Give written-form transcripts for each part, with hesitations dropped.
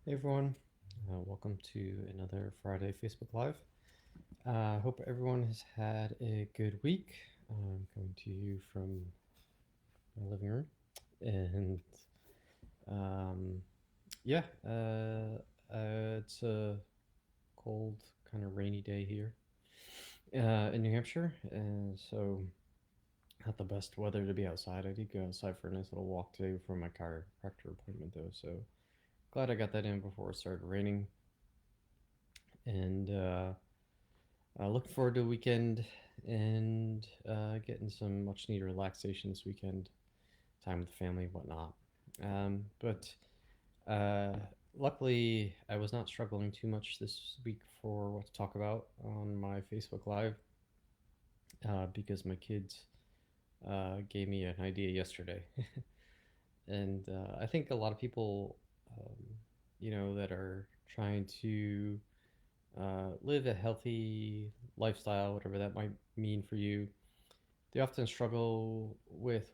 Hey everyone, welcome to another Friday Facebook Live. Hope everyone has had a good week. I'm coming to you from my living room, and um, yeah, it's a cold, kind of rainy day here in New Hampshire, and so not the best weather to be outside. I did go outside for a nice little walk today for my chiropractor appointment, though, so glad I got that in before it started raining, and looking forward to the weekend and getting some much needed relaxation this weekend, time with the family and whatnot. But uh, luckily, I was not struggling too much this week for what to talk about on my Facebook Live because my kids gave me an idea yesterday. And I think a lot of people, um, that are trying to live a healthy lifestyle, whatever that might mean for you, they often struggle with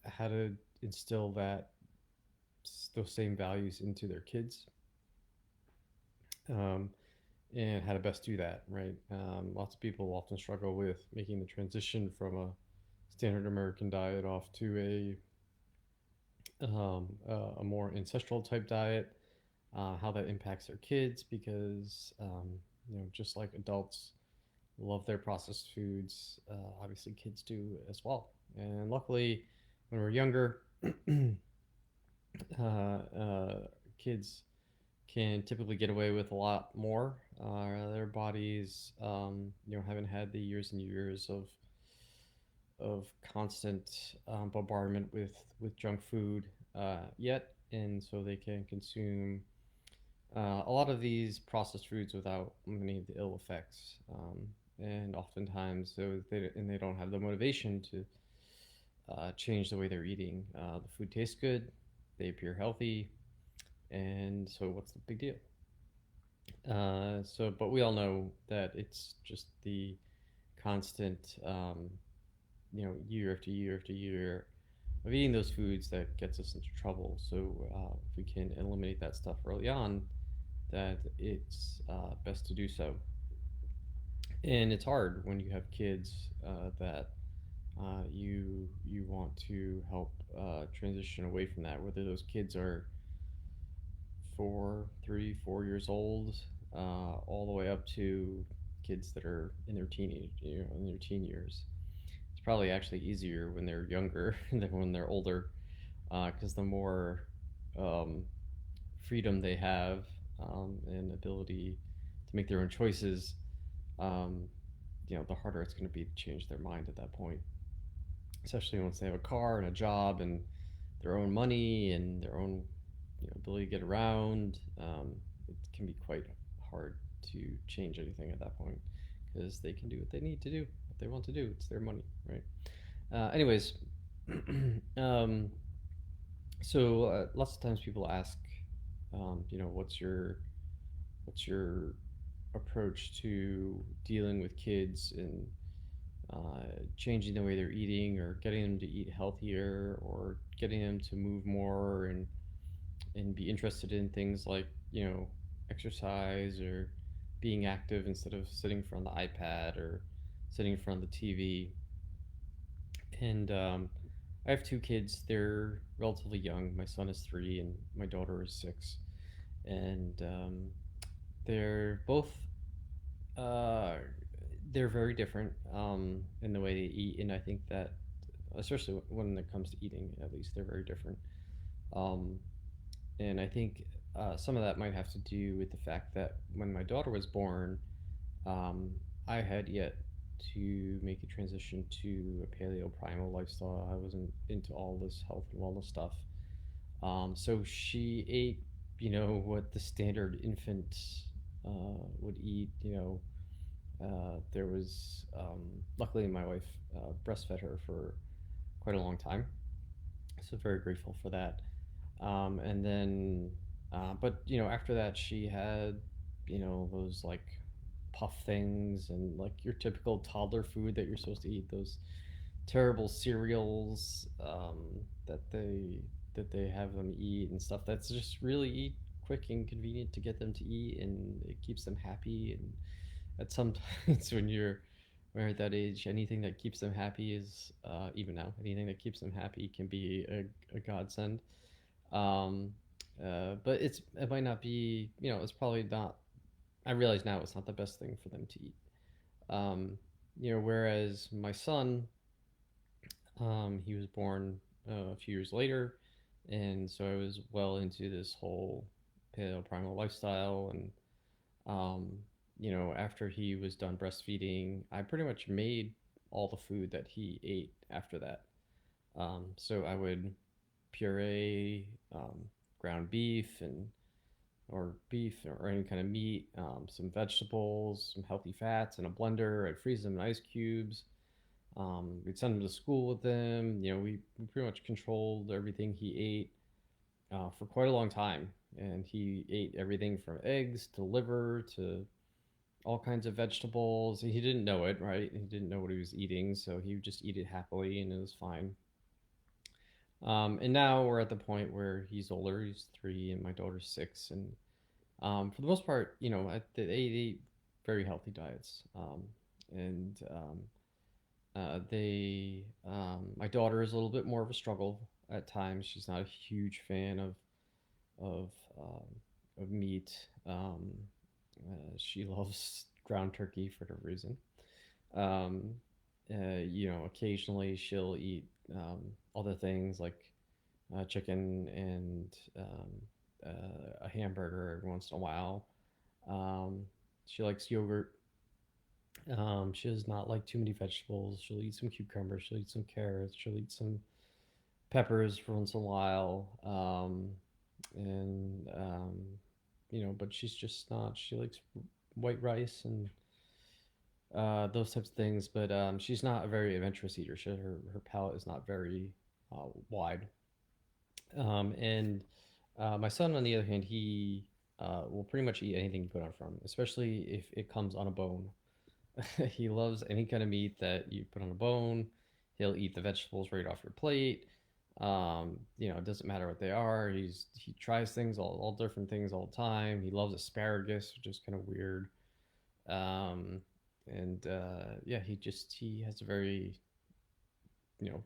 how to instill those same values into their kids, um, and how to best do that, right? Lots of people often struggle with making the transition from a standard American diet off to a more ancestral type diet, how that impacts their kids because, just like adults love their processed foods, obviously kids do as well. And luckily, when we're younger, uh, uh, kids can typically get away with a lot more. Their bodies, haven't had the years and years of constant bombardment with junk food yet, and so they can consume a lot of these processed foods without many of the ill effects. And oftentimes, they don't have the motivation to change the way they're eating. The food tastes good, they appear healthy, and so what's the big deal? But we all know that it's just the constant, year after year after year of eating those foods that gets us into trouble. So if we can eliminate that stuff early on, that it's best to do so. And it's hard when you have kids that you want to help transition away from that. Whether those kids are 4, 3, 4 years old, all the way up to kids that are in their teen years. It's probably actually easier when they're younger than when they're older, because the more um, freedom they have and ability to make their own choices, um, the harder it's going to be to change their mind at that point. Especially once they have a car and a job and their own money and their own ability to get around. It can be quite hard to change anything at that point because they can do what they need to do, what they want to do. It's their money, right? Anyways, um, lots of times people ask, what's your approach to dealing with kids and changing the way they're eating or getting them to eat healthier or getting them to move more and be interested in things like exercise or being active instead of sitting in front of the iPad or sitting in front of the TV. And I have two kids. They're relatively young. My son is 3 and my daughter is 6. And they're both uh, they're very different in the way they eat, and I think that especially when it comes to eating, at least they're very different. Um, and I think some of that might have to do with the fact that when my daughter was born, um, I had yet to make a transition to a paleo primal lifestyle. I wasn't into all this health and wellness stuff. So she ate, what the standard infant would eat. There was luckily my wife breastfed her for quite a long time, so very grateful for that. And then, but after that, she had those like puff things and like your typical toddler food that you're supposed to eat. Those terrible cereals that they have them eat and stuff. That's just really eat. quick and convenient to get them to eat, and it keeps them happy. And at some times when you're at that age, anything that keeps them happy is even now anything that keeps them happy can be a godsend. Um, but it might not be, it's probably not. I realize now it's not the best thing for them to eat. Um, whereas my son, he was born a few years later, and so I was well into this whole paleo primal lifestyle. And after he was done breastfeeding, I pretty much made all the food that he ate after that. So I would puree ground beef and or beef or any kind of meat, some vegetables, some healthy fats in a blender. I'd freeze them in ice cubes. We'd send him to school with them. We pretty much controlled everything he ate for quite a long time. And he ate everything from eggs to liver to all kinds of vegetables. He didn't know it, right? He didn't know what he was eating, so he would just eat it happily, and it was fine. And now we're at the point where he's older. He's 3, and my daughter's 6, and for the most part, they eat very healthy diets. And my daughter is a little bit more of a struggle at times. She's not a huge fan of um, of meat. She loves ground turkey for whatever reason. Um, Occasionally she'll eat other things like chicken and a hamburger every once in a while. Um, she likes yogurt. She does not like too many vegetables. She'll eat some cucumbers. She'll eat some carrots. She'll eat some peppers for once in a while. And but she's just not. She likes white rice and those types of things. But she's not a very adventurous eater. Her palate is not very wide. And My son, on the other hand, he will pretty much eat anything you put on front, especially if it comes on a bone. He loves any kind of meat that you put on a bone. He'll eat the vegetables right off your plate. It doesn't matter what they are. He tries things, all different things all the time. He loves asparagus, which is kind of weird. Um, and Yeah, he has a very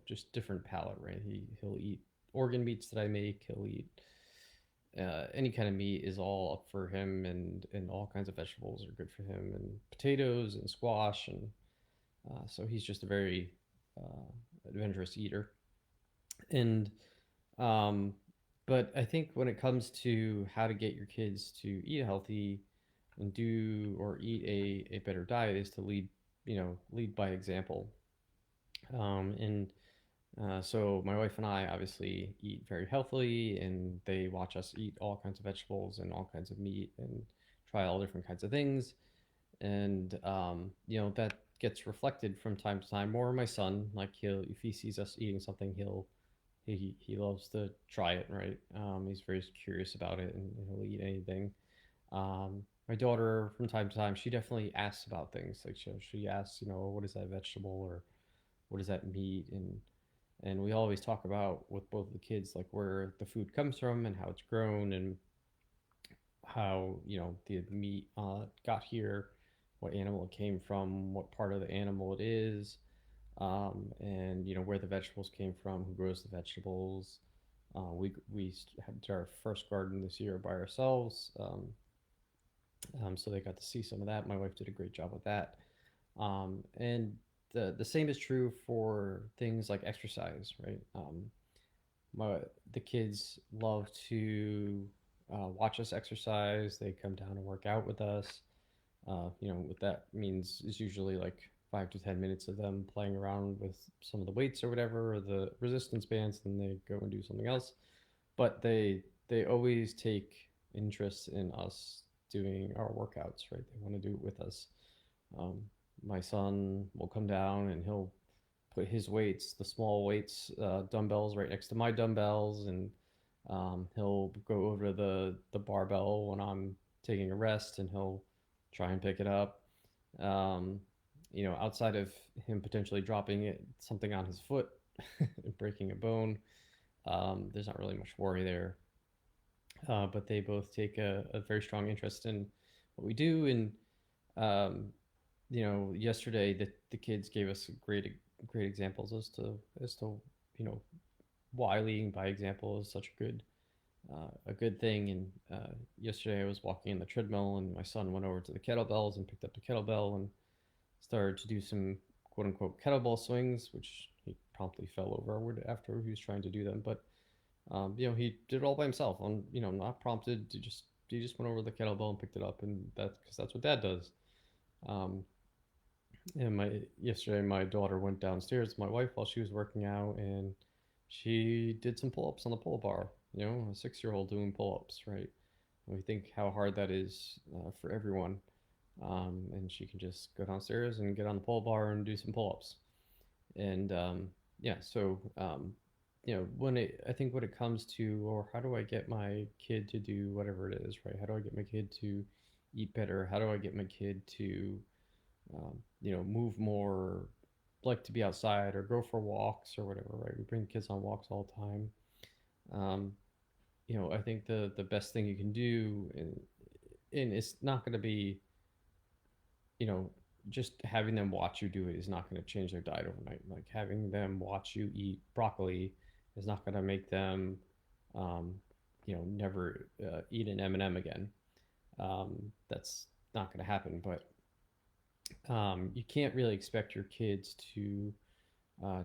just different palate, right? He'll eat organ meats that I make. He'll eat any kind of meat is all up for him, and all kinds of vegetables are good for him, and potatoes and squash, and so he's just a very adventurous eater. And um, but I think when it comes to how to get your kids to eat healthy and do or eat a better diet is to lead by example. And So my wife and I obviously eat very healthily, and they watch us eat all kinds of vegetables and all kinds of meat and try all different kinds of things. And that gets reflected from time to time. More my son, like if he sees us eating something, he loves to try it. Right? He's very curious about it, and he'll eat anything. My daughter, from time to time, she definitely asks about things. Like she asks, what is that vegetable, or what is that meat, and we always talk about with both the kids like where the food comes from and how it's grown, and how the meat got here, what animal it came from, what part of the animal it is, and where the vegetables came from, who grows the vegetables. We had our first garden this year by ourselves, so they got to see some of that. My wife did a great job with that, and the same is true for things like exercise, right? My The kids love to watch us exercise. They come down and work out with us. What that means is usually like 5 to 10 minutes of them playing around with some of the weights or whatever, or the resistance bands. Then they go and do something else. But they always take interest in us doing our workouts, right? They want to do it with us. Um, my son will come down and he'll put his weights, the small weights, dumbbells, right next to my dumbbells, and he'll go over to the barbell when I'm taking a rest, and he'll try and pick it up. Um, Outside of him potentially dropping something on his foot and breaking a bone, there's not really much worry there. but they both take a very strong interest in what we do. And um, yesterday the kids gave us great examples as to why leading by example is such a good thing. And yesterday I was walking in the treadmill, and my son went over to the kettlebells and picked up the kettlebell and started to do some quote unquote kettlebell swings, which he promptly fell over after he was trying to do them. But he did it all by himself, on not prompted. He just went over the kettlebell and picked it up, and that's because that's what Dad does. Um, and my yesterday my daughter went downstairs to my wife while she was working out, and she did some pull-ups on the pull bar. A 6-year-old doing pull-ups, right? And we think how hard that is for everyone. And she can just go downstairs and get on the pull bar and do some pull-ups. And yeah, so I think when it comes to, or how do I get my kid to do whatever it is, right? How do I get my kid to eat better? How do I get my kid to move more, like to be outside or go for walks or whatever, right? We bring kids on walks all the time. Um, I think the best thing you can do, and it's not going to be, you know, just having them watch you do it is not going to change their diet overnight. Like having them watch you eat broccoli is not going to make them, um, never eat an M&M again. That's not going to happen. But you can't really expect your kids to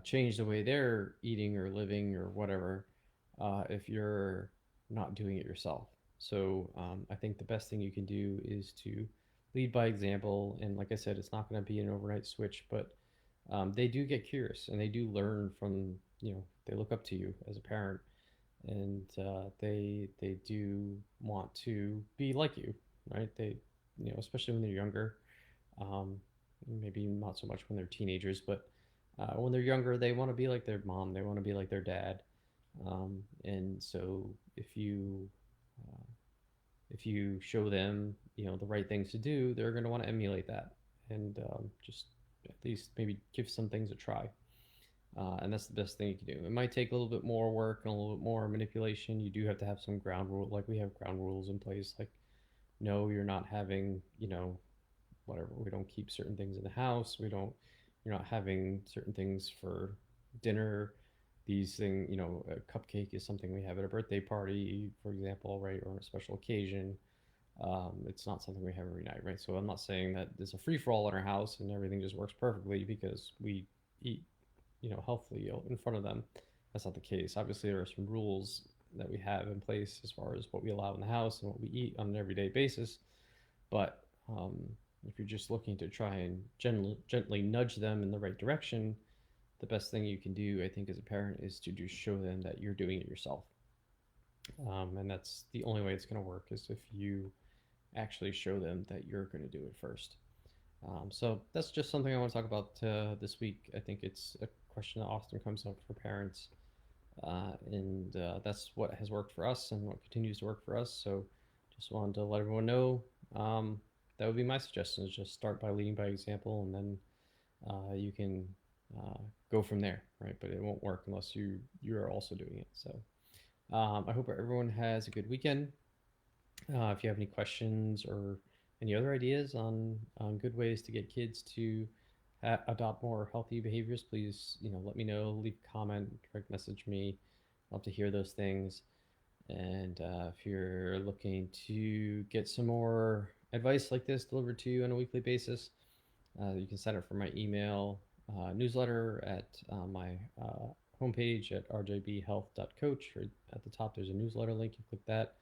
change the way they're eating or living or whatever if you're not doing it yourself. So I think the best thing you can do is to lead by example. And like I said, it's not going to be an overnight switch, but they do get curious and they do learn from, they look up to you as a parent, and they do want to be like you, right? They, especially when they're younger, um, maybe not so much when they're teenagers, but when they're younger, they want to be like their mom. They want to be like their dad. And so uh, if you show them, the right things to do, they're going to want to emulate that, and just at least maybe give some things a try. And that's the best thing you can do. It might take a little bit more work and a little bit more manipulation. You do have to have some ground rule, like we have ground rules in place, like no, you're not having, whatever. We don't keep certain things in the house. We don't. You're not having certain things for dinner. These things, a cupcake is something we have at a birthday party, for example, right, or on a special occasion. It's not something we have every night, right? So I'm not saying that there's a free for all in our house and everything just works perfectly because we eat, healthily in front of them. That's not the case. Obviously, there are some rules that we have in place as far as what we allow in the house and what we eat on an everyday basis. But if you're just looking to try and gently nudge them in the right direction, the best thing you can do, I think, as a parent is to just show them that you're doing it yourself. And that's the only way it's going to work is if you actually show them that you're going to do it first. So that's just something I want to talk about this week. I think it's a question that often comes up for parents, and that's what has worked for us and what continues to work for us. So just wanted to let everyone know. That would be my suggestion: is just start by leading by example, and then you can uh, go from there, right? But it won't work unless you are also doing it. So I hope everyone has a good weekend. If you have any questions or any other ideas on good ways to get kids to adopt more healthy behaviors, please let me know. Leave a comment, direct message me. I'd love to hear those things. And if you're looking to get some more advice like this delivered to you on a weekly basis, you can sign up for my email newsletter at my homepage at rjbhealth.coach. Or at the top, there's a newsletter link. You click that.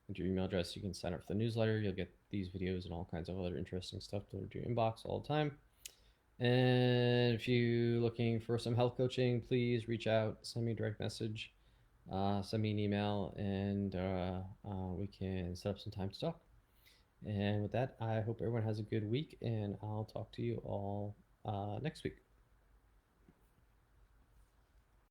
Enter your email address. You can sign up for the newsletter. You'll get these videos and all kinds of other interesting stuff delivered to your inbox all the time. And if you're looking for some health coaching, please reach out, send me a direct message, send me an email, and we can set up some time to talk. And with that, I hope everyone has a good week, and I'll talk to you all next week.